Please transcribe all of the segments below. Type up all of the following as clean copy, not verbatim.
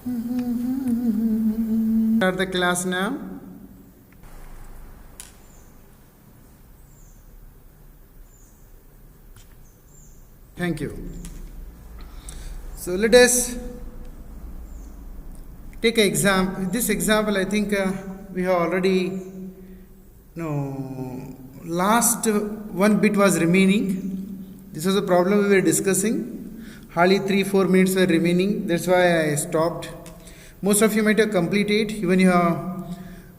Start the class now. Thank you. So let us take an example. This example, I think we have already. No, last one bit was remaining. This was a problem we were discussing. Hardly 3-4 minutes were remaining. That's why I stopped. Most of you might have completed. Even you have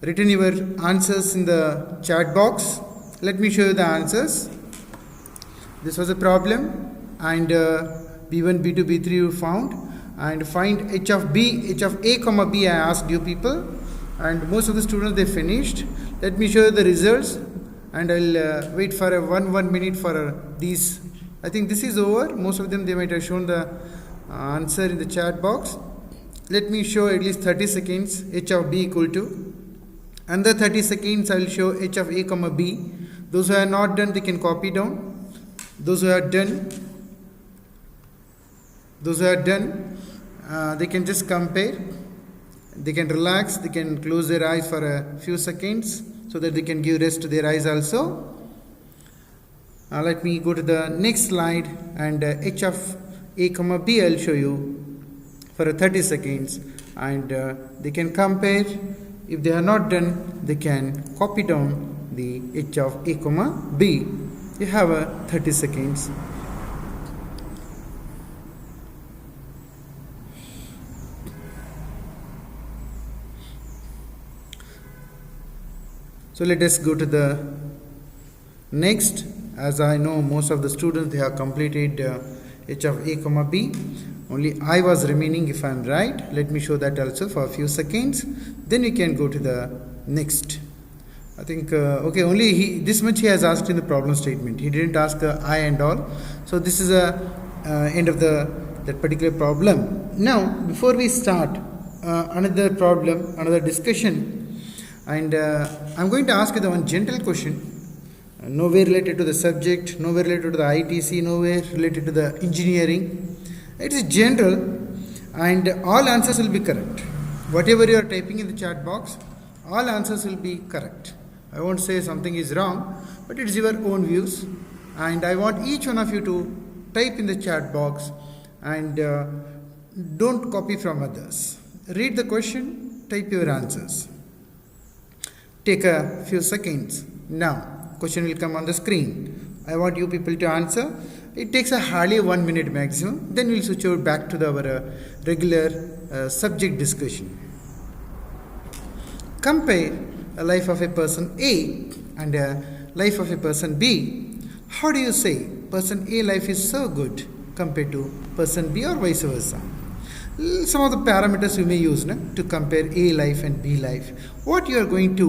written your answers in the chat box. Let me show you the answers. This was a problem, and B1, B2, B3 you found, and find h of b, h of a comma b. I asked you people, and most of the students they finished. Let me show you the results, and I'll wait for a 1 minute for these. I think this is over. Most of them they might have shown the answer in the chat box. Let me show at least 30 seconds h of b equal to. Under 30 seconds I will show h of a comma b. Those who are not done, they can copy down. Those who are done, they can just compare. They can relax, they can close their eyes for a few seconds so that they can give rest to their eyes also. Let me go to the next slide, and h of a comma b I will show you for 30 seconds, and they can compare. If they are not done, they can copy down the h of a comma b. You have 30 seconds. So let us go to the next. As I know, most of the students they have completed h of a comma b. Only I was remaining, if I am right. Let me show that also for a few seconds. Then we can go to the next. I think okay. Only this much he has asked in the problem statement. He didn't ask I and all. So this is a end of that particular problem. Now, before we start another problem, another discussion. And I'm going to ask you the one general question, nowhere related to the subject, nowhere related to the ITC, nowhere related to the engineering. It is general, and all answers will be correct. Whatever you are typing in the chat box, all answers will be correct. I won't say something is wrong, but it is your own views. And I want each one of you to type in the chat box, and don't copy from others. Read the question, type your answers. Take a few seconds. Now, question will come on the screen. I want you people to answer. It takes hardly 1 minute maximum. Then we'll switch over back to our regular subject discussion. Compare a life of a person A and a life of a person B. How do you say person A life is so good compared to person B, or vice versa? Some of the parameters you may use to compare A life and B life. What you are going to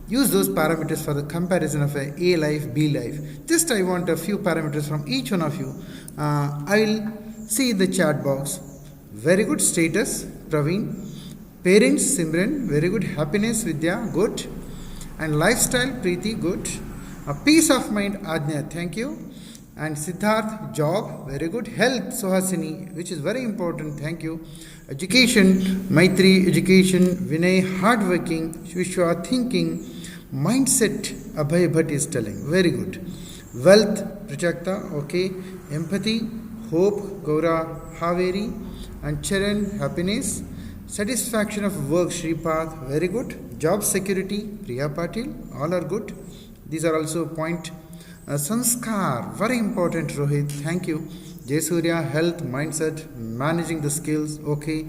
use those parameters for the comparison of A life, B life. Just I want a few parameters from each one of you. I will see in the chat box. Very good. Status, Praveen. Parents, Simran. Very good. Happiness, Vidya. Good. And lifestyle, Preeti. Good. Peace of mind, Ajna. Thank you. And Siddharth, job, very good. Health, Suhasini, which is very important, thank you. Education, Maitri, education. Vinay, hardworking. Vishwa, thinking. Mindset, Abhay Bhatt is telling, very good. Wealth, Prajakta, okay. Empathy, hope, Gaura, Haveri. And Charan, happiness. Satisfaction of work, Shripad, very good. Job security, Priya Patil, all are good. These are also point. Sanskar, very important, Rohit, thank you. Jayasuriya, health, mindset, managing the skills, okay.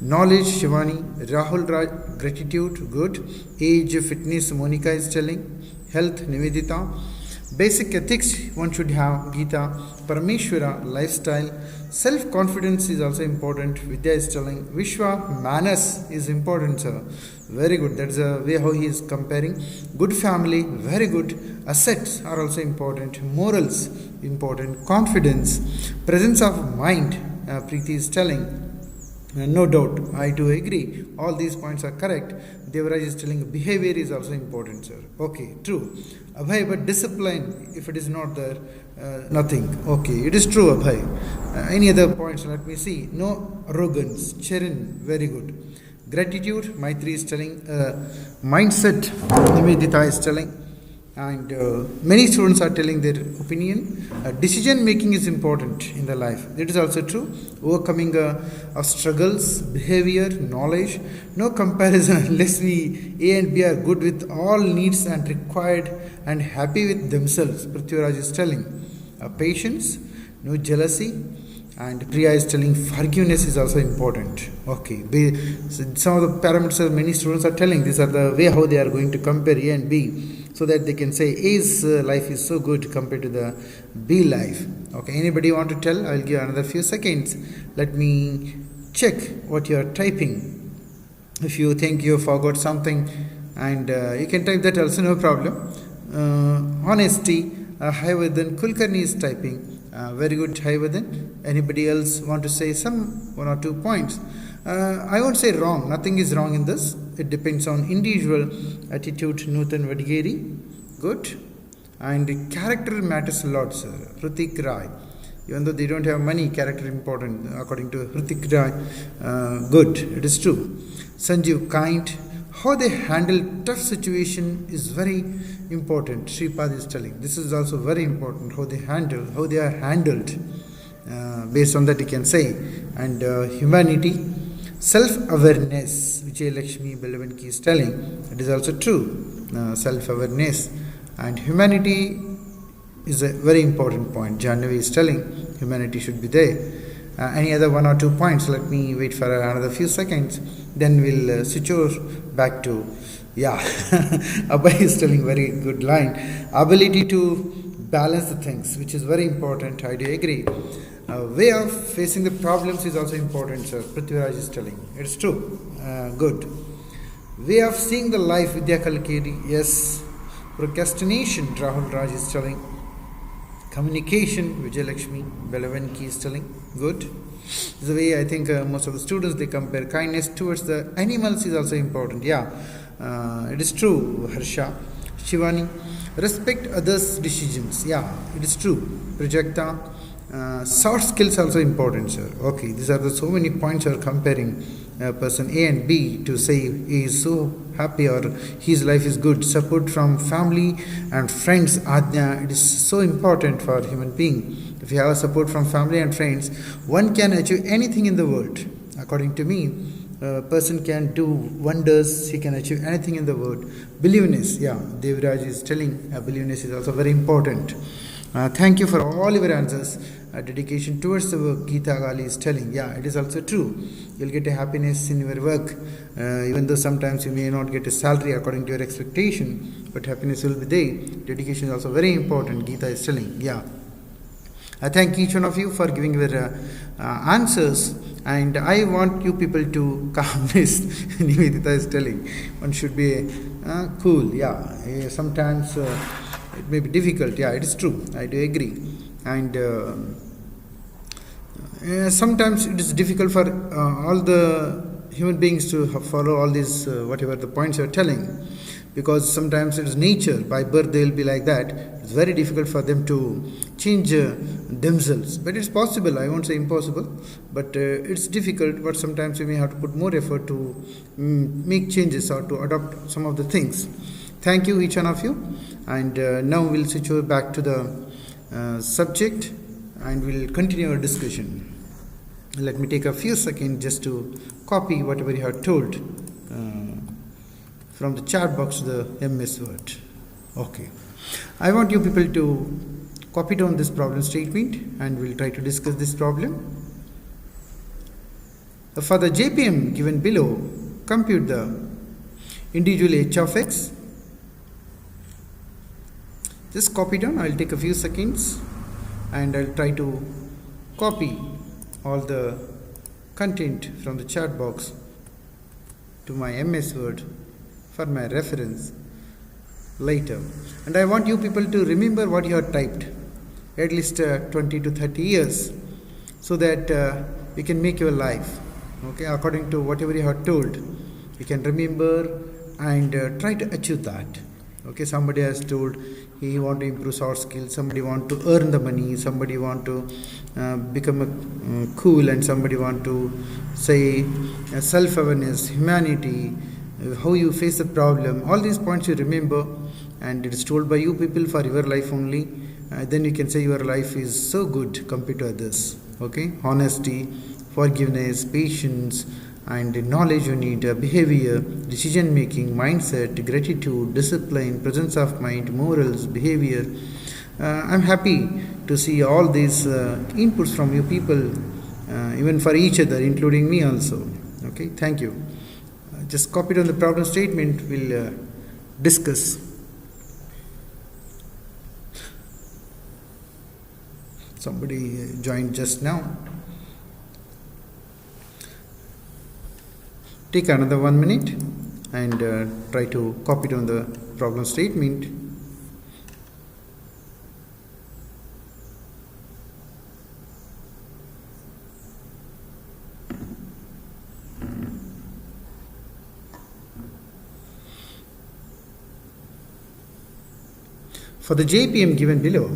Knowledge, Shivani. Rahul Raj, gratitude, good. Age, fitness, Monica is telling. Health, Nivedita. Basic ethics, one should have, Geeta. Parameshwara, lifestyle. Self-confidence is also important, Vidya is telling. Vishwa, manners is important, sir. Very good, that's the way how he is comparing. Good family, very good. Assets are also important. Morals, important. Confidence. Presence of mind, Preeti is telling. No doubt, I do agree. All these points are correct. Devaraj is telling behavior is also important, sir. Okay, true. Abhay, but discipline, if it is not there, nothing. Okay, it is true, Abhay. Any other points? Let me see. No arrogance. Charan, very good. Gratitude, Maitri is telling. Mindset, Nivedita is telling. And many students are telling their opinion. Decision making is important in the life. It is also true. Overcoming of struggles, behavior, knowledge. No comparison unless we A and B are good with all needs and required and happy with themselves. Prithviraj is telling. Patience, no jealousy. And Priya is telling forgiveness is also important. Okay. Some of the parameters many students are telling. These are the way how they are going to compare A and B, so that they can say A's life is so good compared to the B life. Okay, anybody want to tell? I will give another few seconds. Let me check what you are typing. If you think you forgot something, and you can type that also, no problem. Honesty, Haivadan Kulkarni is typing. Very good, Haivadan. Anybody else want to say one or 2 points? I won't say wrong. Nothing is wrong in this. It depends on individual attitude. Nutan Vadgeri, good. And character matters a lot, sir. Hritik Rai, even though they don't have money, character important according to Hritik Rai. Good, it is true. Sanjeev, kind. How they handle tough situation is very important. Sripad is telling. This is also very important. How they are handled. Based on that, you can say. And humanity. Self-awareness, Vijay Lakshmi Belavanki is telling, it is also true. Self-awareness and humanity is a very important point. Janvi is telling humanity should be there. Any other 1 or 2 points? Let me wait for another few seconds. Then we'll switch over back to, Abhay is telling very good line. Ability to balance the things, which is very important. I do agree. Way of facing the problems is also important, sir. Prithviraj is telling. It's true. Good. Way of seeing the life, Vidya Kalkeri. Yes. Procrastination, Rahul Raj is telling. Communication, Vijay Lakshmi Belavanki is telling. Good. This is the way I think most of the students, they compare. Kindness towards the animals is also important. It is true, Harsha. Shivani, respect others' decisions. It is true. Prajakta. Soft skills also important, sir. Okay, these are the so many points are comparing person A and B to say he is so happy or his life is good. Support from family and friends, Ajna, it is so important for a human being. If you have support from family and friends, one can achieve anything in the world. According to me, a person can do wonders, he can achieve anything in the world. Believeness, Devraj is telling, believeness is also very important. Thank you for all your answers. Dedication towards the work, Geeta Gali is telling. It is also true. You'll get a happiness in your work, even though sometimes you may not get a salary according to your expectation, but happiness will be there. Dedication is also very important, Geeta is telling. I thank each one of you for giving your answers, and I want you people to calmness. Nivedita is telling. One should be cool. Sometimes it may be difficult. It is true. I do agree. And sometimes it is difficult for all the human beings to follow all these whatever the points you are telling, because sometimes it is nature. By birth they will be like that. It's very difficult for them to change themselves, but it's possible. I won't say impossible, but it's difficult. But sometimes we may have to put more effort to make changes or to adopt some of the things. Thank you, each one of you. And now we'll switch over back to the subject, and we'll continue our discussion. Let me take a few seconds just to copy whatever you have told from the chat box to the MS Word. Okay. I want you people to copy down this problem statement, and we'll try to discuss this problem. For the JPM given below, compute the individual h of x. Just copy down. I'll take a few seconds, and I'll try to copy all the content from the chat box to my MS Word for my reference later. And I want you people to remember what you have typed, at least 20 to 30 years, so that we can make your life Okay, according to whatever you have told, you can remember and try to achieve that. Okay, somebody has told he want to improve soft skills, somebody want to earn the money, somebody want to become cool, and somebody want to say self-awareness, humanity, how you face the problem. All these points you remember, and it is told by you people for your life only. Then you can say your life is so good compared to others. Okay, honesty, forgiveness, patience, and knowledge you need, behavior, decision making, mindset, gratitude, discipline, presence of mind, morals, behavior. I'm happy to see all these inputs from you people, even for each other, including me also. Okay, thank you. Just copy it on the problem statement, we'll discuss. Somebody joined just now. Take another 1 minute and try to copy it on the problem statement. For the JPM given below,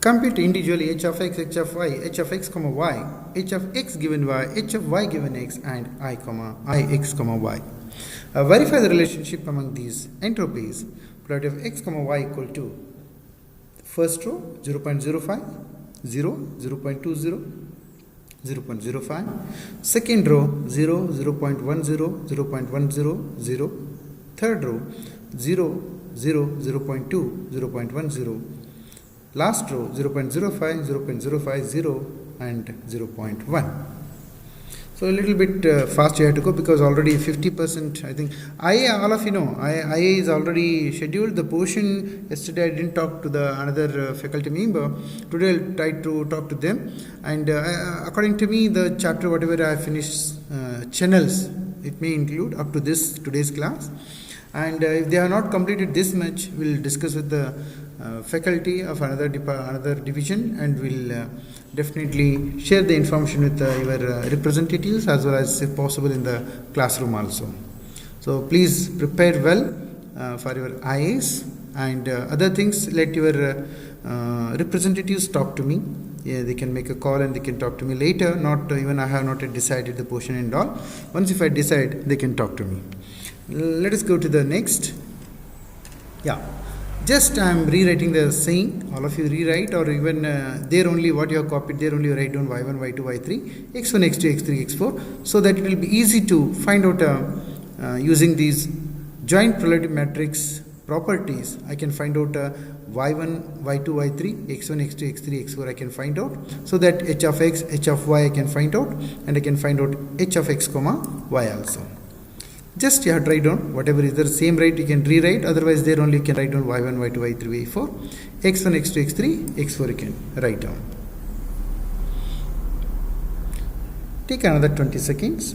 compute individually h of x, h of y, h of x, y, h of x given y, h of y given x, and I x, y. Verify the relationship among these entropies. Probability of x, y equal to first row 0.05, 0, 0.20, 0.05, second row 0, 0.10, 0.10, 0, third row 0, 0, 0.2, 0.10, last row 0.05, 0.05, 0, and 0.1. So a little bit fast you have to go, because already 50%, I think IA, all of you know, IA is already scheduled. The portion yesterday I didn't talk to the another faculty member. Today I'll try to talk to them, and according to me the chapter whatever I finished channels, it may include up to this today's class. And if they have not completed this much, we'll discuss with the faculty of another division, and we'll definitely share the information with your representatives as well as if possible in the classroom also. So please prepare well for your IAs and other things. Let your representatives talk to me. Yeah, they can make a call and they can talk to me later. Not even I have not yet decided the portion and all. Once if I decide, they can talk to me. Let us go to the next. Yeah, just I am rewriting the saying. All of you rewrite, or even there only what you have copied, there only you write down y1, y2, y3, x1, x2, x3, x4, so that it will be easy to find out using these joint probability matrix properties. I can find out y1, y2, y3, x1, x2, x3, x4 I can find out, so that h of x, h of y I can find out, and I can find out h of x, y also. Just you have to write down whatever is the same, right, you can rewrite, otherwise there only you can write down y1, y2, y3, y4, x1, x2, x3, x4 you can write down. Take another 20 seconds,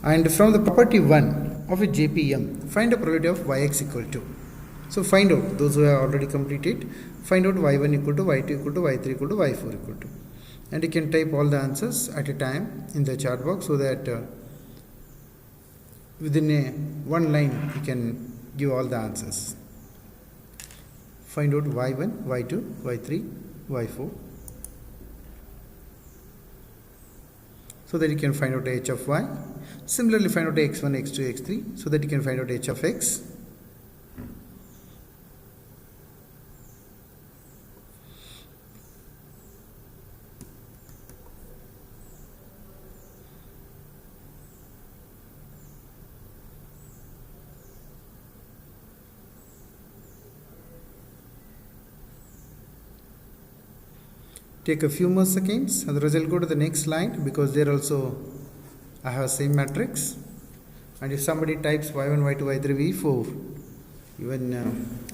and from the property 1 of a JPM, find a probability of yx equal to. So find out, those who have already completed, find out y1 equal to, y2 equal to, y3 equal to, y4 equal to. And you can type all the answers at a time in the chat box, so that within one line you can give all the answers. Find out y1, y2, y3, y4, so that you can find out h of y. Similarly find out x1, x2, x3, so that you can find out h of x. Take a few more seconds, otherwise I'll go to the next slide, because there also I have same matrix. And if somebody types y1, y2, y3, v4, even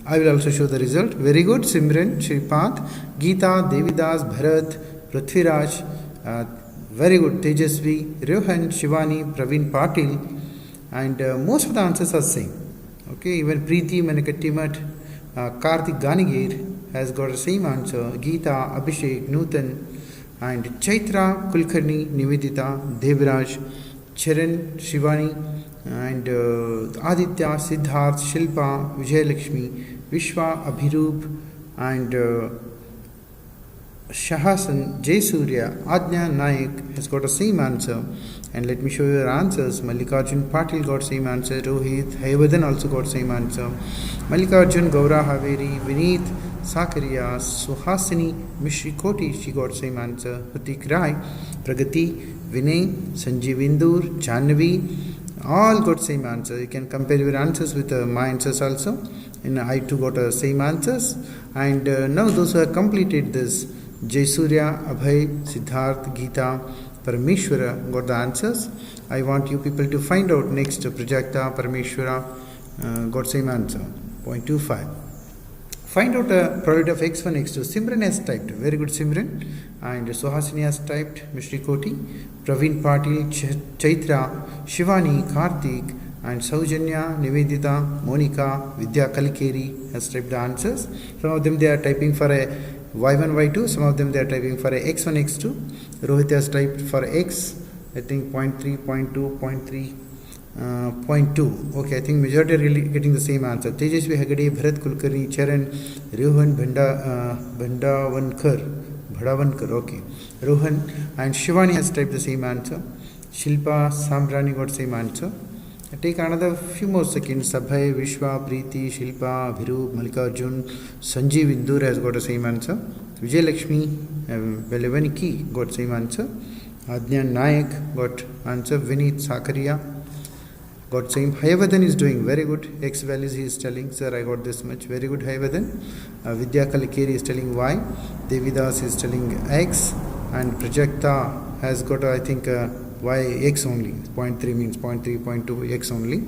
I will also show the result. Very good, Simran, Shripad, Geeta, Devidas, Bharat, Prithviraj, very good, Tejasvi, Rohan, Shivani, Praveen Patil, and most of the answers are same. Okay, even Preeti, Manakattimat, Karthik Ganigir has got the same answer. Geeta, Abhishek, Nutan, and Chaitra, Kulkarni, Nivedita, Devraj, Charan, Shivani, and Aditya, Siddharth, Shilpa, Vijayalakshmi, Vishwa, Abhirup, and Shahasan, Jaysurya, Ajna Naik has got the same answer. And let me show you your answers. Mallikarjun Patil got same answer. Rohit, Hayavadan also got same answer. Mallikarjun, Gaura Haveri, Vineet, Sakaria, Suhasini, Mishri Koti, she got same answer. Pratik Rai, Pragati, Vinay, Sanjeev Indur, Janvi, all got same answer. You can compare your answers with my answers also. And I too got same answers. And now those who have completed this, Jaysurya, Abhay, Siddharth, Geeta, Parameshwara got the answers. I want you people to find out next. Prajakta, Parameshwara got same answer. 0.25. Find out the product of x1, x2. Simran has typed. Very good, Simran. And Suhasini has typed. Mishri Koti, Praveen Patil, Chaitra, Shivani, Karthik, and Saujanya, Nivedita, Monica, Vidya Kalikeri has typed the answers. Some of them they are typing for a y1, y2. Some of them they are typing for a x1, x2. Rohit has typed for x, I think 0.3, 0.2, 0.3, 0.2. Okay, I think majority are really getting the same answer. Tejasvi Hagade, Bharat Kulkarni, Charan, Rohan Bhadavankar, okay. Rohan and Shivani has typed the same answer. Shilpa, Samrani got same answer. Take another few more seconds. Sabhay, Vishwa, Preeti, Shilpa, Abhirup, Mallikarjun, Sanjeev Indur has got the same answer. Vijay Lakshmi, Belevaniki got same answer. Adnya Nayak got answer. Vineet Sakaria got same. Hayavadan is doing very good. X values he is telling, sir, I got this much. Very good, Hayavadan. Vidya Kalikeri is telling Y. Devidas is telling X. And Prajakta has got, I think, Y X only. 0.3 means 0.3, 0.2 X only.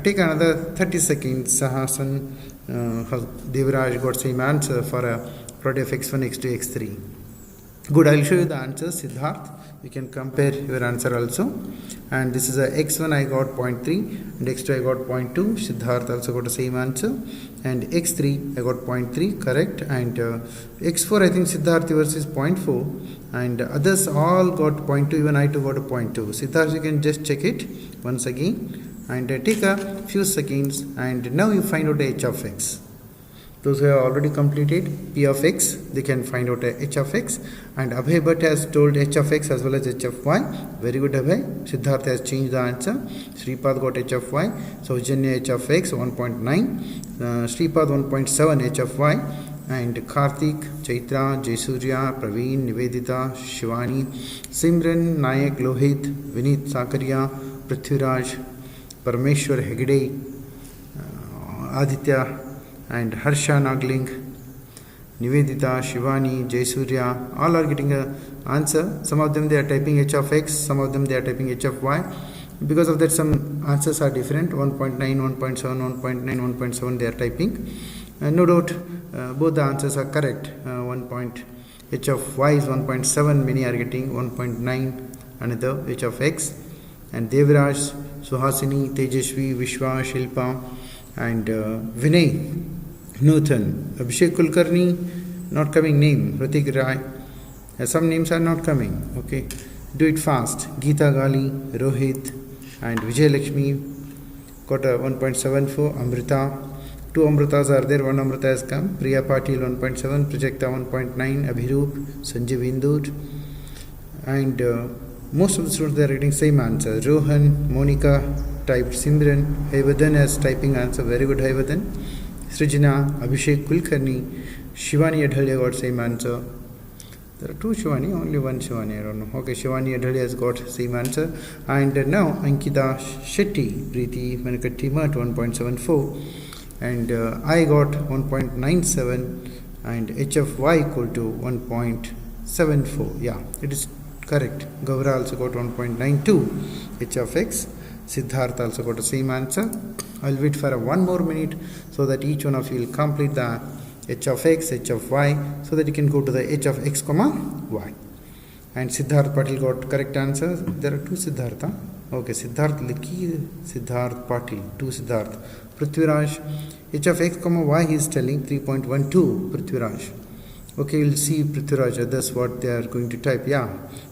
Take another 30 seconds. Sahasan, Devraj got same answer for a product of x1, x2, x3. Good, I will show you the answers. Siddharth, you can compare your answer also. And this is a x1 I got 0.3 and x2 I got 0.2. Siddharth also got the same answer. And x3 I got 0.3, correct. And x4 I think Siddharth yours is 0.4. And others all got 0.2, even I too got a 0.2. Siddharth, you can just check it once again. And take a few seconds. And now you find out h of x. Those who have already completed P of x, they can find out h of x. And Abhay Bhatt has told h of x as well as h of y. Very good, Abhay. Siddharth has changed the answer. Sripad got h of y. Saujanya h of x 1.9. Sripad 1.7 h of y. And Karthik, Chaitra, Jaysurya, Praveen, Nivedita, Shivani, Simran, Nayak, Lohit, Vineet Sakaria, Prithviraj, Parameshwar Hegde, Aditya, and Harsha Nagling, Nivedita, Shivani, Jaysurya, all are getting an answer. Some of them they are typing h of x, some of them they are typing h of y. Because of that, some answers are different. 1.9, 1.7, 1.9, 1.7 they are typing. No doubt, both the answers are correct. H of y is 1.7, many are getting 1.9, another h of x. And Devraj, Suhasini, Tejasvi, Vishwa, Shilpa, and Vinay, Nuthan, Abhishek Kulkarni, not coming name, Pratik Rai, some names are not coming, okay, do it fast. Geeta Gali, Rohit, and Vijay Lakshmi got a 1.74, Amrita, 2 Amritas are there, 1 Amrita has come, Priya Patil 1.7, Prajakta 1.9, Abhirup, Sanjeev Indur, and most of the students they are getting same answer. Rohan, Monica typed Simran, Hayavadan has typing answer, very good Hayavadan. Srijana, Abhishek Kulkarni, Shivani Adhalya got same answer. There are 2 Shivani, only 1 Shivani, I don't know. Okay, Shivani Adhalya has got same answer. And now Ankita Shetty, Preeti Manakatti Mat 1.74. And I got 1.97 and h of y equal to 1.74. Yeah, it is correct. Gaura also got 1.92 h of x. Siddharth also got the same answer. I will wait for 1 more minute so that each one of you will complete the h of x, h of y, so that you can go to the h of x comma y. And Siddharth Patil got correct answer. There are 2 Siddhartha. Okay, Siddharth Likhi, Siddharth Patil, 2 Siddharth. Prithviraj, h of x comma y he is telling 3.12 Prithviraj. Okay, you will see Prithviraj, others what they are going to type. Yeah,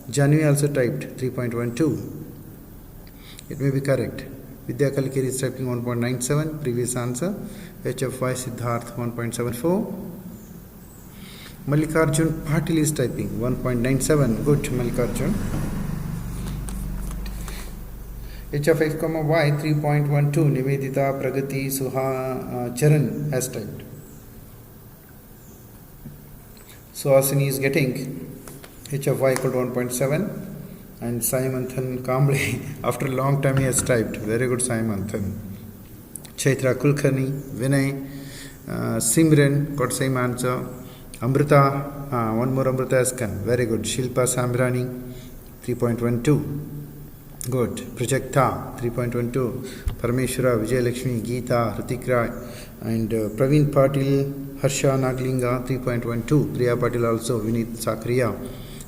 Janvi also typed 3.12. It may be correct. Vidya Kalkeri is typing 1.97, previous answer. HFY Siddharth 1.74. Mallikarjun Patil is typing 1.97. Good, Mallikarjun. H of x comma y 3.12. Nivedita Pragati Suha Charan has typed. Suhasini is getting h of y equal to 1.7. And Sai Manthan Kamble, after a long time he has typed. Very good, Sai Manthan. Chaitra Kulkarni, Vinay, Simran got same answer. Amrita, one more Amrita has come. Very good. Shilpa Sambrani, 3.12. Good. Prajakta, 3.12. Parameshwara, Vijay Lakshmi, Geeta, Hritik Rai, and Praveen Patil, Harsha Naglinga, 3.12. Priya Patil also, Vinit Sakriya,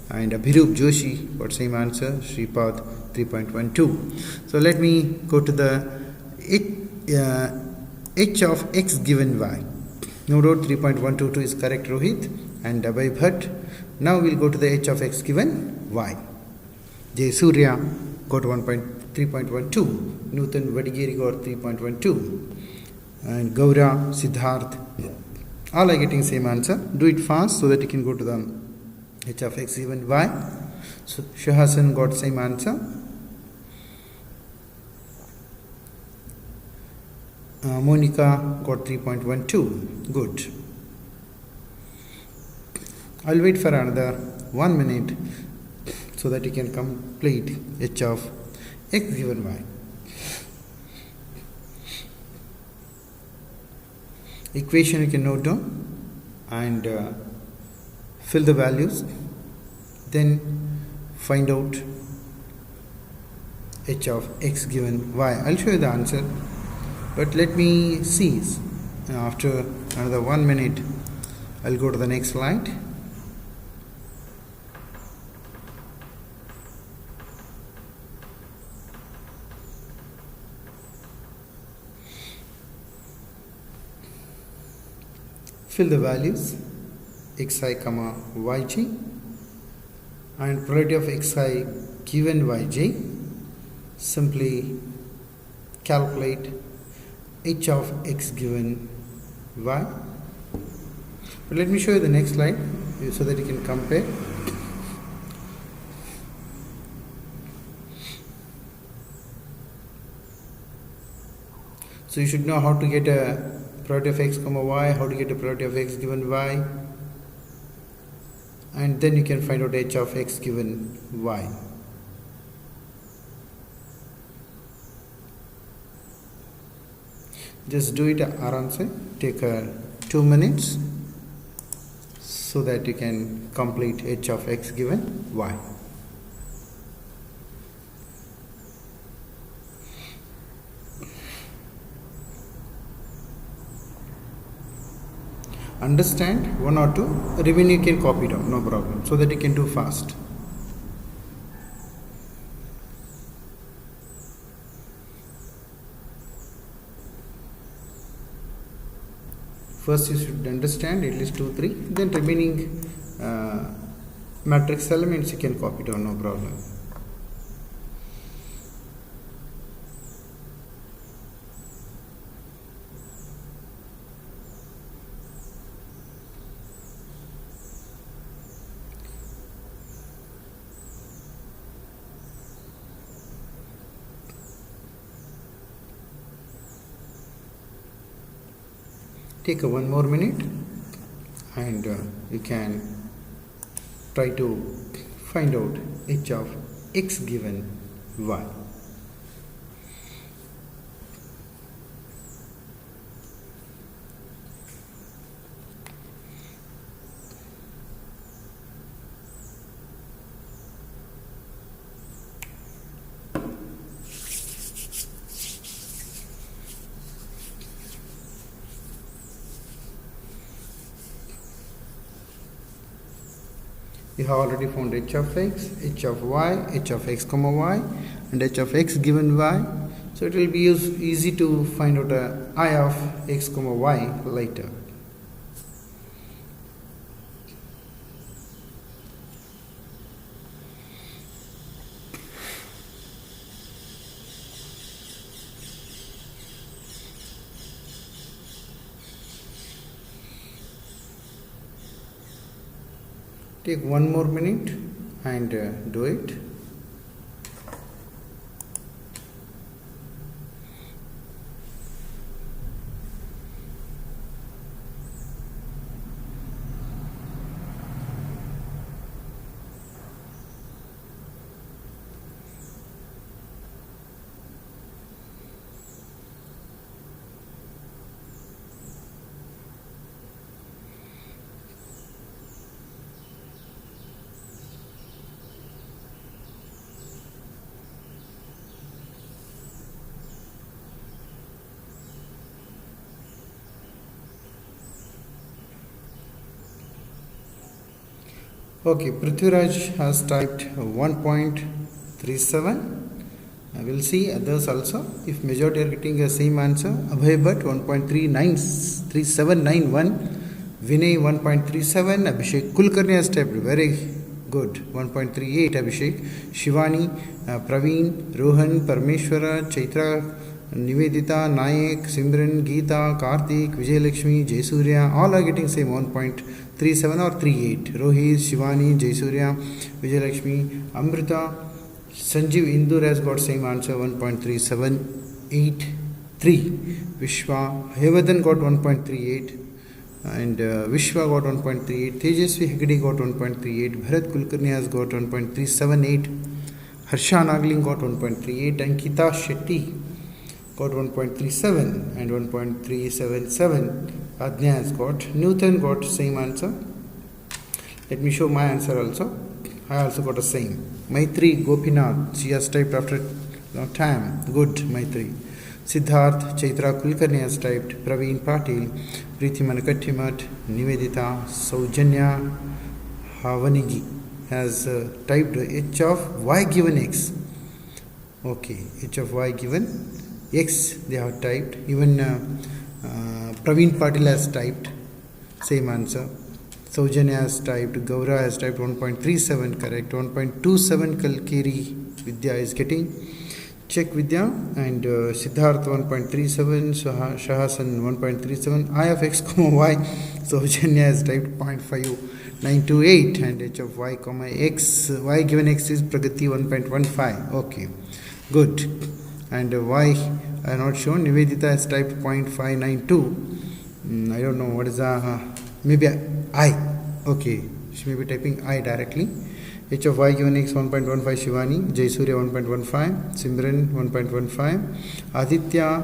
and Abhirup Joshi got same answer. Shripad, 3.12. So let me go to the h of x given y. No doubt 3.122 is correct, Rohit and Abhay Bhatt. Now we'll go to the h of x given y. Jay Surya got 3.12. Nutan Vadigiri got 3.12. And Gaura, Siddharth, all are getting same answer. Do it fast so that you can go to the h of x given y. So Shahasan got same answer. Monica got 3.12. Good. I'll wait for another 1 minute so that you can complete h of x given y. Equation you can note down and fill the values, then find out h of x given y. I'll show you the answer. But let me see, after another 1 minute, I'll go to the next slide. Fill the values xi comma yj and probability of xi given yj. Simply calculate h of x given y. But let me show you the next slide so that you can compare. So you should know how to get a probability of x comma y, how to get a probability of x given y, and then you can find out h of x given y. Just do it aram se. Take 2 minutes so that you can complete h of x given y. Understand one or two, remaining you can copy down, no problem, so that you can do fast. First you should understand at least 2, 3, then remaining matrix elements you can copy down, no problem. Take 1 more minute and you can try to find out h of x given y. You have already found h of x, h of y, h of x comma y, and h of x given y. So it will be easy to find out I of x comma y later. Take 1 more minute and do it. Okay, Prithviraj has typed 1.37. I will see others also. If majority are getting the same answer, Abhay Bhatt 1.3791, Vinay 1.37, Abhishek Kulkarni has typed very good 1.38, Abhishek, Shivani, Praveen, Rohan, Parmeshwara, Chaitra, Nivedita, Nayak, Simran, Geeta, Karthik, Vijay Lakshmi, Jaysurya, all are getting same 1.37 or 38. Rohit, Shivani, Jaysurya, Vijay Lakshmi, Amrita, Sanjeev Indur has got same answer 1.3783. Vishwa, Hevadan got 1.38 and Vishwa got 1.38. Tejasvi Hegde got 1.38. Bharat Kulkarni has got 1.378. Harsha Nagling got 1.38. Ankita Shetty got 1.37 and 1.377. Adnya has got. Newton got same answer. Let me show my answer also. I also got the same. Maitri Gopinath, she has typed after long time. Good, Maitri. Siddharth Chaitra Kulkarni has typed. Praveen Patil, Preeti Manakattimat, Nivedita, Saujanya Havanigi has typed h of y given x. Okay, h of y given x they have typed. Even Praveen Patil has typed same answer. Saujanya has typed, Gaura has typed 1.37 correct, 1.27 Kalkeri Vidya is getting. Check Vidya and Siddharth 1.37, Shahasan 1.37, I of x comma y. Saujanya has typed 0.5928 and h of y comma x, y given x is Pragati 1.15. Okay, good. And y I have not shown. Nivedita has typed 0.592. I don't know what is maybe I. Okay, she may be typing I directly. H of y given x 1.15 Shivani, Jaysurya 1.15, Simran 1.15, Aditya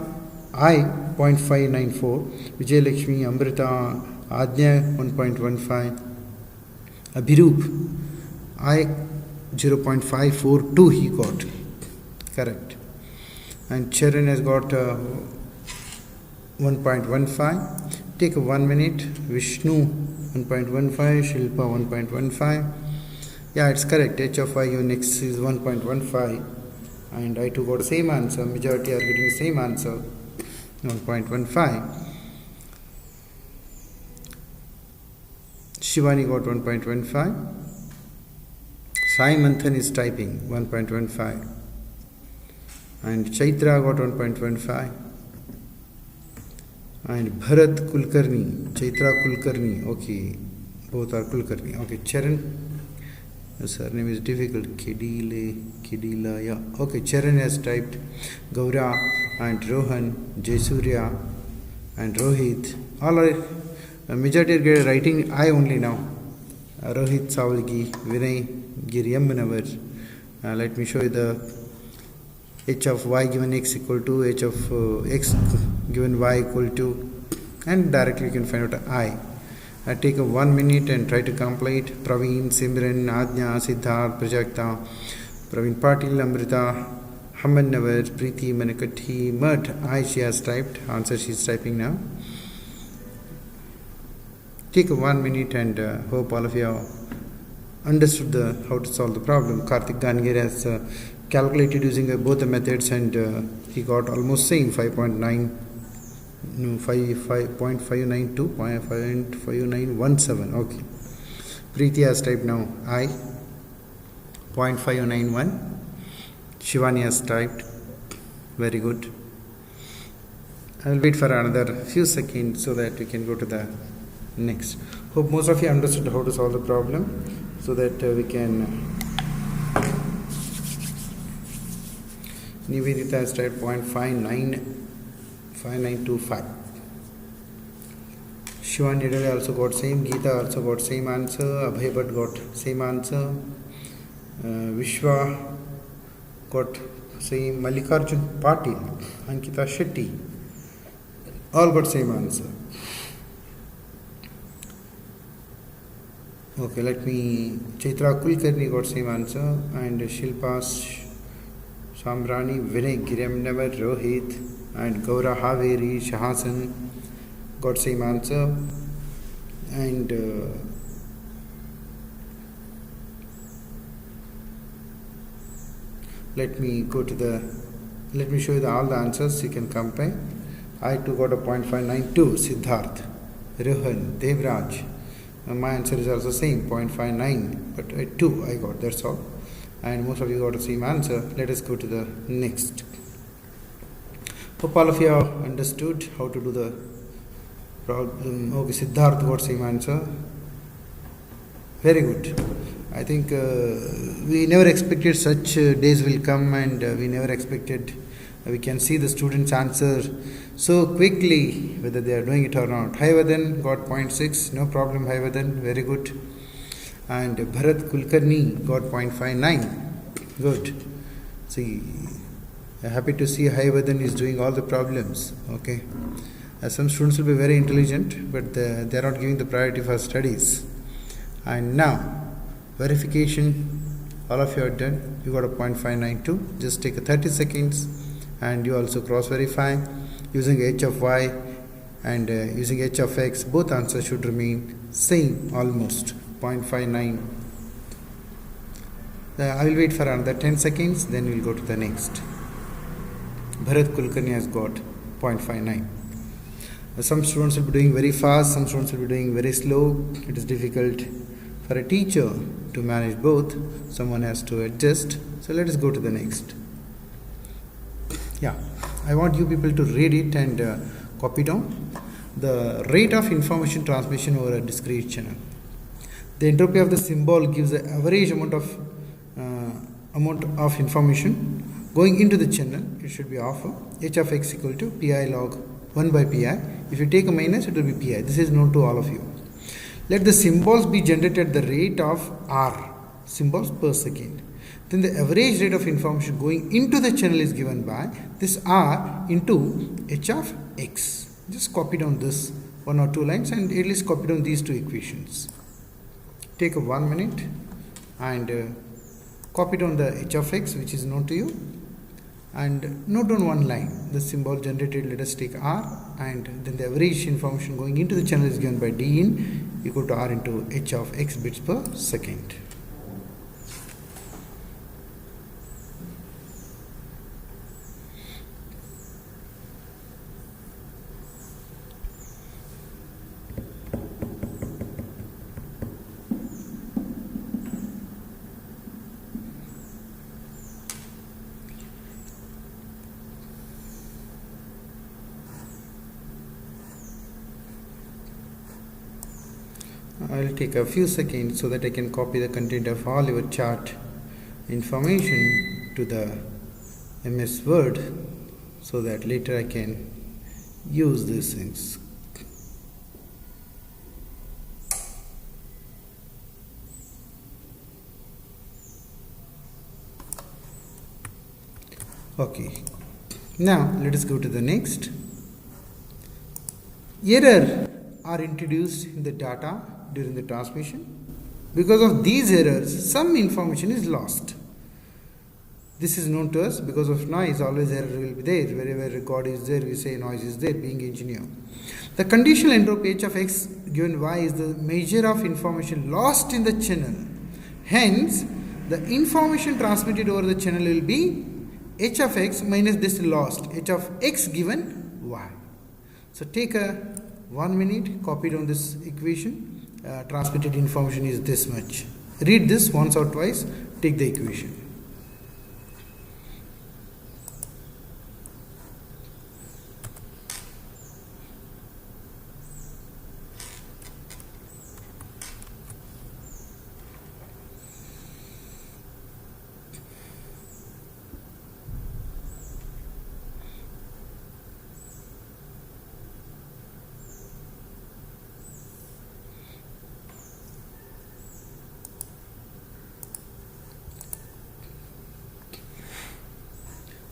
I 0.594, Vijay Lakshmi, Amrita, Adnya 1.15, Abhirup I 0.542 he got. Correct. And Charan has got 1.15. Take 1 minute. Vishnu 1.15. Shilpa 1.15. Yeah, it's correct. H of y given x is 1.15. And I too got same answer. Majority are getting same answer 1.15. Shivani got 1.15. Sai Manthan is typing 1.15. And Chaitra got 1.15. And Bharat Kulkarni, Chaitra Kulkarni, okay, both are Kulkarni. Okay, Charan, the surname is difficult, Kedila, yeah. Okay, Charan has typed Gaura and Rohan, Jaysurya and Rohit. All are majority are writing I only now. Rohit Savalgi, Vinay Giriyamanavar. Let me show you the h of y given x equal to h of x given y equal to, and directly you can find out I. Take 1 minute and try to complete. Praveen, Simran, Adnya, Siddharth, Prajakta, Praveen Patil, Amrita, Hamannavar, Preeti, Manakatti, Mat. I she has typed. Answer she is typing now. Take 1 minute and hope all of you understood how to solve the problem. Karthik Gangir has calculated using both the methods and he got almost same 5.9 no 5.592 0.5917. Okay, Preeti has typed now I 0.591. Shivani has typed very good. I will wait for another few seconds so that we can go to the next. Hope most of you understood how to solve the problem. so that we can. Nivedita has tried 0.5925. Shivan Nidale also got same. Geeta also got same answer. Abhay Bhatt got same answer. Vishwa got same. Mallikarjun Patil, Ankita Shetty, all got same answer. Okay, let me. Chaitra Kulkarni got same answer, and Shilpa Samrani, Vinay Giremnavar, Rohit, and Gaura Haveri, Shahasan got same answer, and let me show you all the answers. You can compare. I too got a 0.592. Siddharth, Rohan, Devraj. My answer is also same, 0.59, but 2 I got. That's all. And most of you got the same answer. Let us go to the next. Hope all of you have understood how to do the problem. Okay, Siddharth got same answer. Very good. I think we never expected such days will come, and we never expected we can see the students answer so quickly, whether they are doing it or not. Haivadan got 0.6, no problem Haivadan, very good. And Bharat Kulkarni got 0.59, good. See, happy to see Haivadan is doing all the problems, okay. Some students will be very intelligent, but they are not giving the priority for studies. And now, verification, all of you are done. You got a 0.592. Just take a 30 seconds and you also cross verify using h of y and using h of x. Both answers should remain same, almost 0.59. I will wait for another 10 seconds, then we will go to the next. Bharat Kulkarni has got 0.59. Some students will be doing very fast, some students will be doing very slow. It is difficult for a teacher to manage both. Someone has to adjust. So let us go to the next. Yeah, I want you people to read it and copy down. The rate of information transmission over a discrete channel. The entropy of the symbol gives the average amount of information going into the channel. It should be of h of x equal to pi log 1 by pi. If you take a minus, it will be pi. This is known to all of you. Let the symbols be generated at the rate of r symbols per second. Then the average rate of information going into the channel is given by this r into h of x. Just copy down this 1 or 2 lines and at least copy down these 2 equations. Take a 1 minute and copy down the h of x, which is known to you, and note down one line. The symbol generated, let us take r, and then the average information going into the channel is given by d in equal to r into h of x bits per second. I will take a few seconds so that I can copy the content of all your chart information to the MS Word so that later I can use these things. Okay, now let us go to the next. Error are introduced in the data during the transmission. Because of these errors, some information is lost. This is known to us. Because of noise, always error will be there. Wherever record is there, we say noise is there, being engineer. The conditional entropy h of x given y is the measure of information lost in the channel. Hence, the information transmitted over the channel will be h of x minus this lost, h of x given y. So take a 1 minute, copy down this equation. Transmitted information is this much. Read this once or twice, take the equation.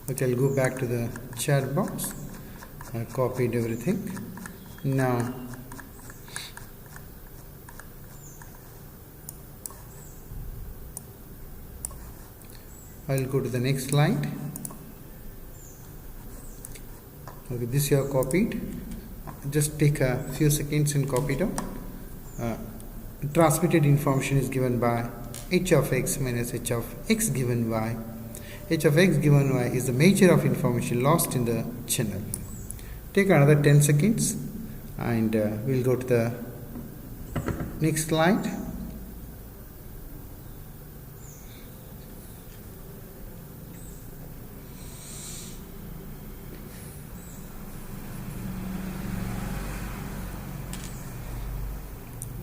Okay, I'll go back to the chat box. I copied everything. Now I'll go to the next slide. Okay, this you have copied. Just take a few seconds and copy it out. Transmitted information is given by h of x minus h of x given y. H of x given y is the measure of information lost in the channel. Take another 10 seconds and we'll go to the next slide.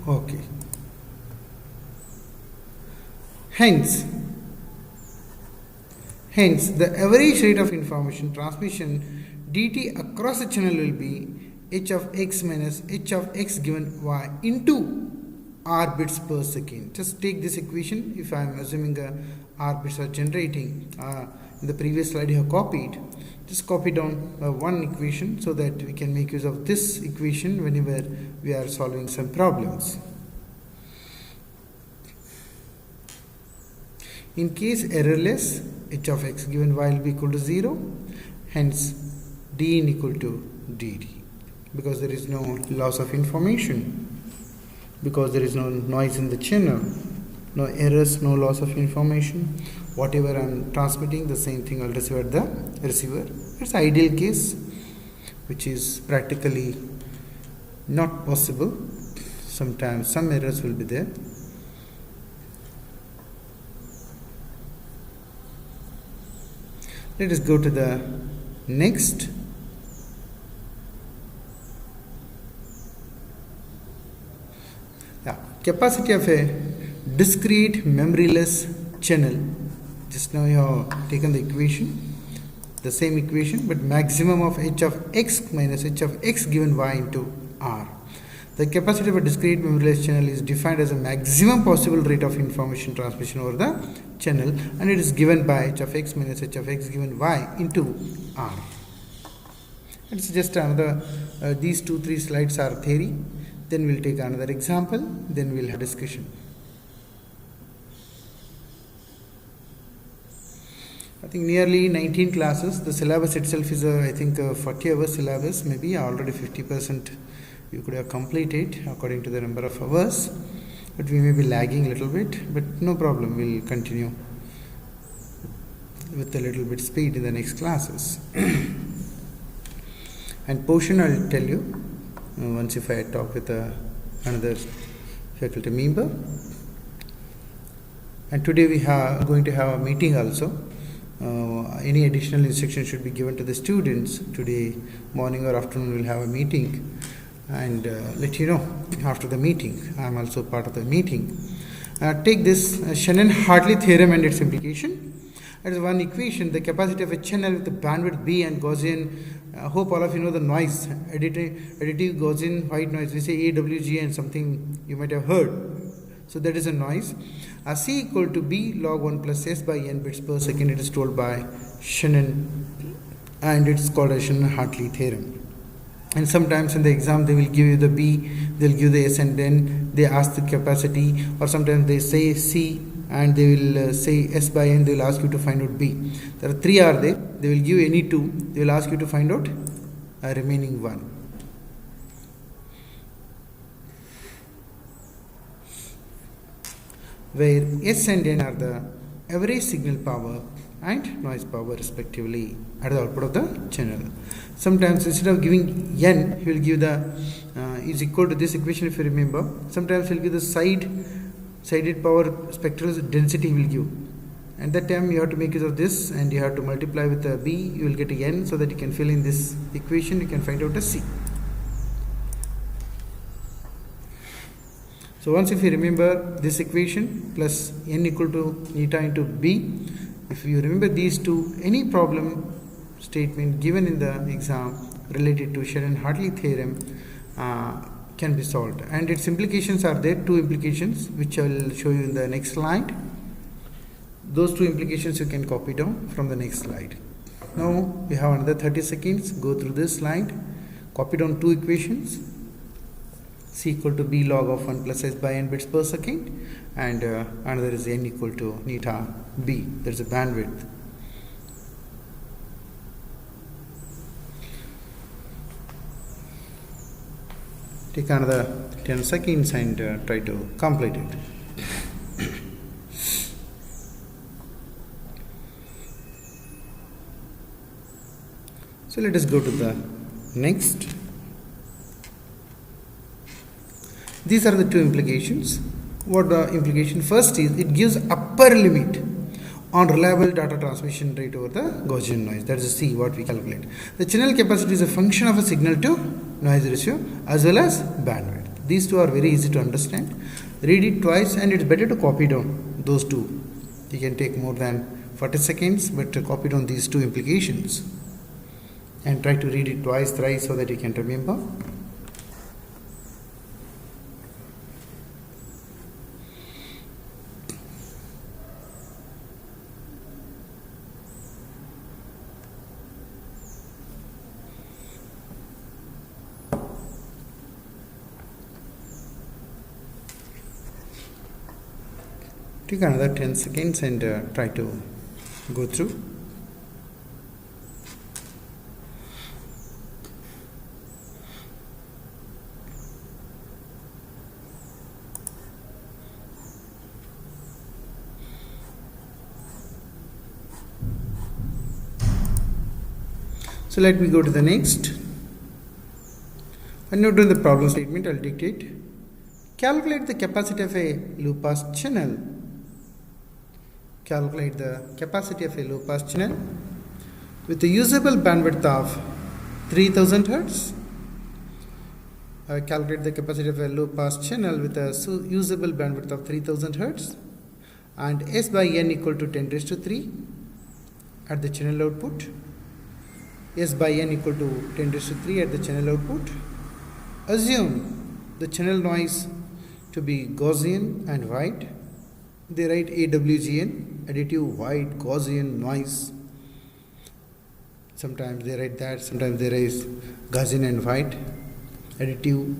Okay. Hence, the average rate of information transmission dt across the channel will be h of x minus h of x given y into r bits per second. Just take this equation. If I am assuming r bits are generating, in the previous slide you have copied, just copy down one equation so that we can make use of this equation whenever we are solving some problems. In case errorless, h of x given y will be equal to 0, hence dn equal to dt, because there is no loss of information, because there is no noise in the channel, no errors, no loss of information. Whatever I am transmitting, the same thing I will receive at the receiver. It's ideal case, which is practically not possible. Sometimes some errors will be there. Let us go to the next. Capacity of a discrete memoryless channel. Just now you have taken the equation, the same equation, but maximum of h of x minus h of x given y into r. The capacity of a discrete memoryless channel is defined as a maximum possible rate of information transmission over the channel, and it is given by h of x minus h of x given y into r. It's just another, these 2-3 slides are theory. Then we'll take another example, then we'll have discussion. I think nearly 19 classes. The syllabus itself is I think 40 hours syllabus, maybe already 50% you could have completed according to the number of hours, but we may be lagging a little bit, but no problem, we'll continue with a little bit speed in the next classes. And portion I'll tell you once if I talk with another faculty member. And today we are going to have a meeting also. Any additional instruction should be given to the students. Today morning or afternoon we'll have a meeting and let you know after the meeting. I am also part of the meeting. Take this Shannon Hartley theorem and its implication. That is one equation. The capacity of a channel with the bandwidth B and Gaussian. Hope all of you know the noise, additive Gaussian white noise. We say AWG and something you might have heard. So that is a noise. C equal to B log 1 plus S by n bits per second. It is told by Shannon, and it's called a Shannon-Hartley theorem. And sometimes in the exam they will give you the B, they will give the S, and then they ask the capacity, or sometimes they say C and they will say S by n, they will ask you to find out B. There are 3 are there. They will give any 2, they will ask you to find out a remaining 1. Where S and N are the average signal power and noise power respectively at the output of the channel. Sometimes instead of giving N, he will give the is equal to this equation if you remember. Sometimes he will give the sided power spectral density he will give. And that time you have to make use of this and you have to multiply with a B, you will get a N, so that you can fill in this equation, you can find out a C. So once if you remember this equation plus N equal to eta into B, if you remember these two, any problem statement given in the exam related to Shannon-Hartley theorem can be solved. And its implications are there, 2 implications, which I will show you in the next slide. Those 2 implications you can copy down from the next slide. Now we have another 30 seconds. Go through this slide. Copy down two equations. C equal to B log of 1 plus S by n bits per second, and another is n equal to neta B. There's a bandwidth. Take another 10 seconds and try to complete it. So let us go to the next. These are the two implications. What the implication? First is it gives upper limit on reliable data transmission rate over the Gaussian noise. That is C, what we calculate. The channel capacity is a function of a signal to noise ratio as well as bandwidth. These two are very easy to understand. Read it twice, and it's better to copy down those two. You can take more than 40 seconds, but copy down these two implications and try to read it twice, thrice, so that you can remember. Take another 10 seconds and try to go through. So let me go to the next. When you're doing the problem statement, I'll dictate. Calculate the capacity of a low pass channel. Calculate the capacity of a low pass channel with a usable bandwidth of 3000 Hz. Calculate the capacity of a low pass channel with a usable bandwidth of 3000 Hz and S by N equal to 10 raised to 3 at the channel output. S by N equal to 10 raised to 3 at the channel output. Assume the channel noise to be Gaussian and white. They write AWGN, additive white Gaussian noise. Sometimes they write that, sometimes they write Gaussian and white, additive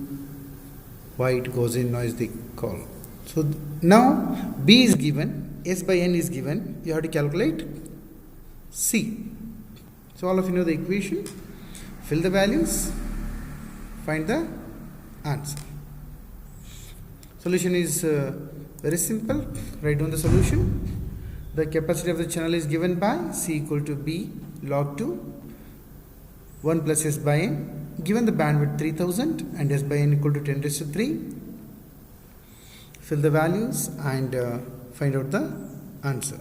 white Gaussian noise they call. So now B is given, S by N is given, you have to calculate C. So all of you know the equation. Fill the values, find the answer. Solution is very simple. Write down the solution. The capacity of the channel is given by C equal to B log 2 1 plus S by N. Given the bandwidth 3000 and S by N equal to 10 raised to 3. Fill the values and find out the answer.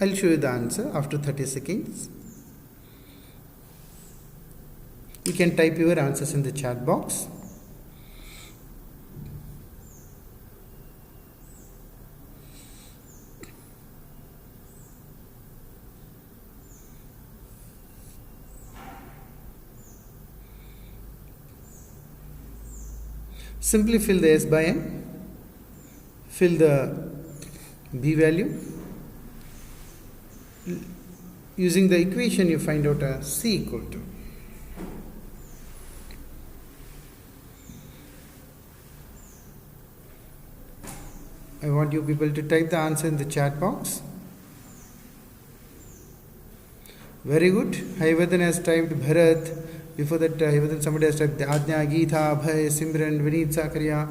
I'll show you the answer after 30 seconds. You can type your answers in the chat box. Simply fill the S by N, fill the B value. Using the equation, you find out a C equal to. I want you people to type the answer in the chat box. Very good. Haivadan has typed Bharat. Before that, Haivadan somebody has typed Adnya, Geetha, Bhay, Simran, Vineet, Zakaria.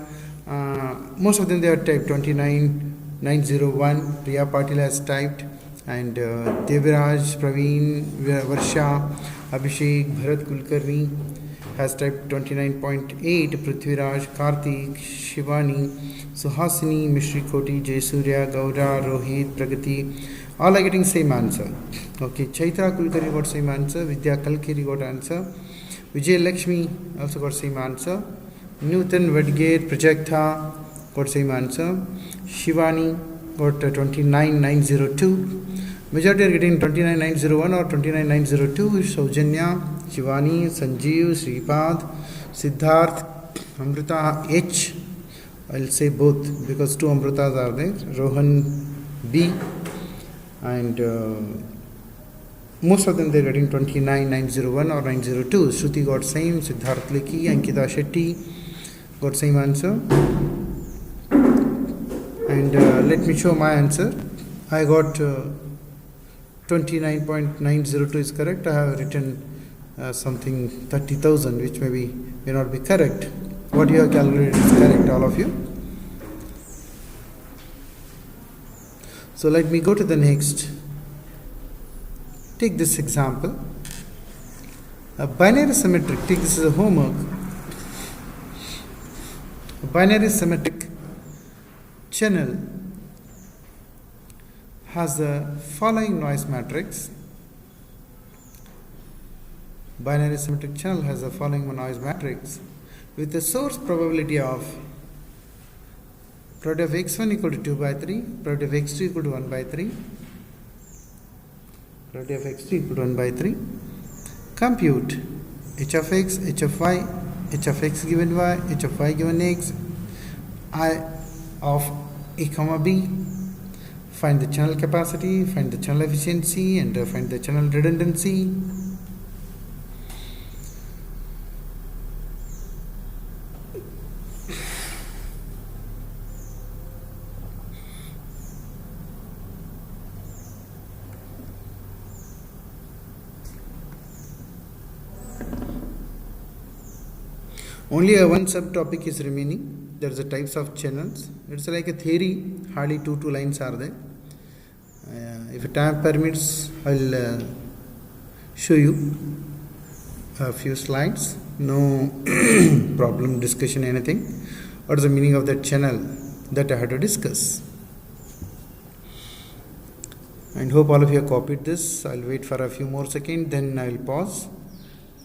Most of them they have typed 29901. Priya Patil has typed. And Deviraj, Praveen, Varsha, Abhishek, Bharat Kulkarni has typed 29.8. Prithviraj, Karthik, Shivani, Suhasini, Mishri Koti, Jaysurya, Gaura, Rohit, Pragati, all are getting same answer. Okay, Chaitra Kulkarni got same answer, Vidya Kalkeri got answer, Vijay Lakshmi also got same answer, Newton Vadgate, Prajakta got same answer, Shivani got 29902. Majority are getting 29901 or 29902. Saujanya, Shivani, Sanjeev, Sripad, Siddharth, Amrita H, I'll say both because two Amrutas are there, Rohan B, and most of them they're getting 29,901 or 902. Shruti got same, Siddharth Lekhi, Ankita Shetty got same answer. And let me show my answer. I got 29.902 is correct. I have written something 30,000 which may not be correct. What you have calculated is correct, all of you. So let me go to the next. Take this example. A binary symmetric, take this as a homework. A binary symmetric channel has the following noise matrix. Binary symmetric channel has the following noise matrix with the source probability of probability of x1 equal to 2 by 3, probability of x2 equal to 1 by 3, probability of x2 equal to 1 by 3. Compute h of x, h of y, h of x given y, h of y given x, I of a comma b. Find the channel capacity, find the channel efficiency, and find the channel redundancy. Only one subtopic is remaining. There's the types of channels. It's like a theory. Hardly two lines are there. If time permits, I'll show you a few slides. No problem, discussion, anything. What is the meaning of that channel that I had to discuss? And hope all of you have copied this. I'll wait for a few more seconds, then I'll pause,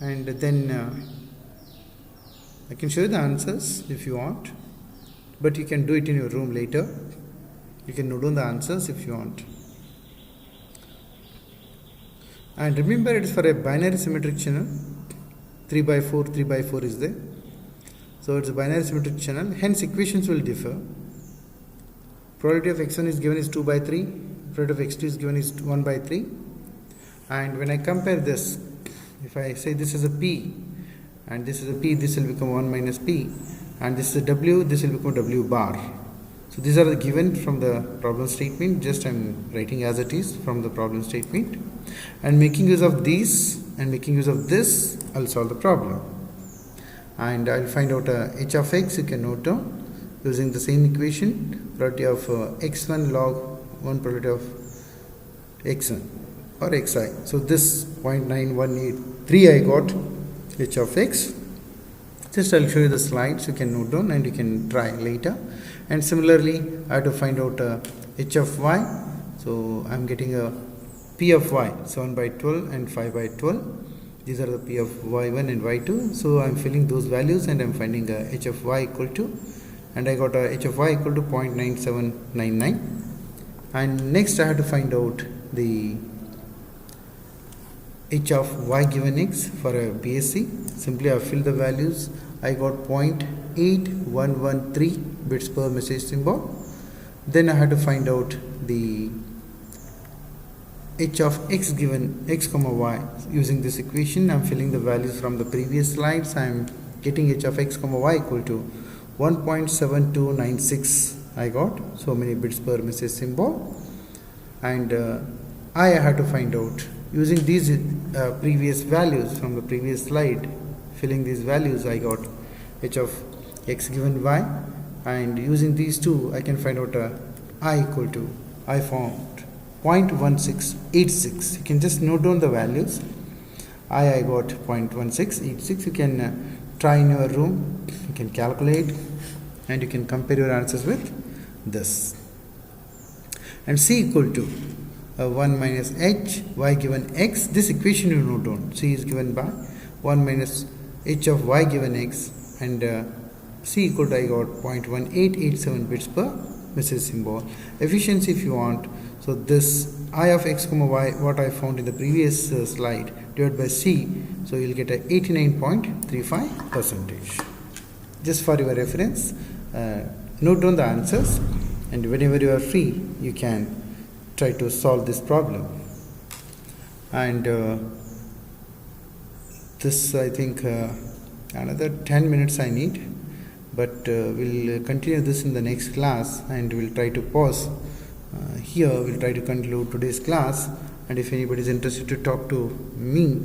and then I can show you the answers if you want, but you can do it in your room later. You can note down the answers if you want. And remember, it is for a binary symmetric channel. 3 by 4 is there. So it's a binary symmetric channel, hence equations will differ. Probability of x1 is given is 2 by 3, probability of x2 is given is 1 by 3. And when I compare this, if I say this is a p, and this is a p, this will become 1 minus p, and this is a w, this will become w bar. So these are the given from the problem statement. Just I am writing as it is from the problem statement, and making use of these and making use of this, I'll solve the problem. And I'll find out h of x. You can note down using the same equation, probability of x1 log 1 probability of x1 or xi. So this 0.9183 I got h of x. Just I'll show you the slides. You can note down and you can try later. And similarly, I have to find out h of y. So I'm getting a p of y 7 by 12 and 5 by 12. These are the p of y1 and y2. So I'm filling those values and I'm finding h of y equal to, and I got h of y equal to 0.9799. And next I have to find out the h of y given x for a BSc. Simply I fill the values. I got 0.8113 bits per message symbol. Then I had to find out the h of x given x comma y. Using this equation, I am filling the values from the previous slides. I am getting h of x comma y equal to 1.7296. I got so many bits per message symbol. And I had to find out using these previous values from the previous slide. Filling these values, I got h of x given y, and using these two I can find out I equal to, I found 0.1686. You can just note down the values. I got 0.1686. You can try in your room, you can calculate, and you can compare your answers with this. And c equal to 1 minus h, y given x. This equation you note down. C is given by 1 minus h of y given x, and c equal to, I got 0.1887 bits per message symbol. Efficiency if you want. So this I of x comma y, what I found in the previous slide, divided by c. So you'll get a 89.35%. Just for your reference, note down the answers, and whenever you are free you can try to solve this problem. And this I think another 10 minutes I need, but we'll continue this in the next class, and we'll try to pause here. We'll try to conclude today's class, and if anybody is interested to talk to me,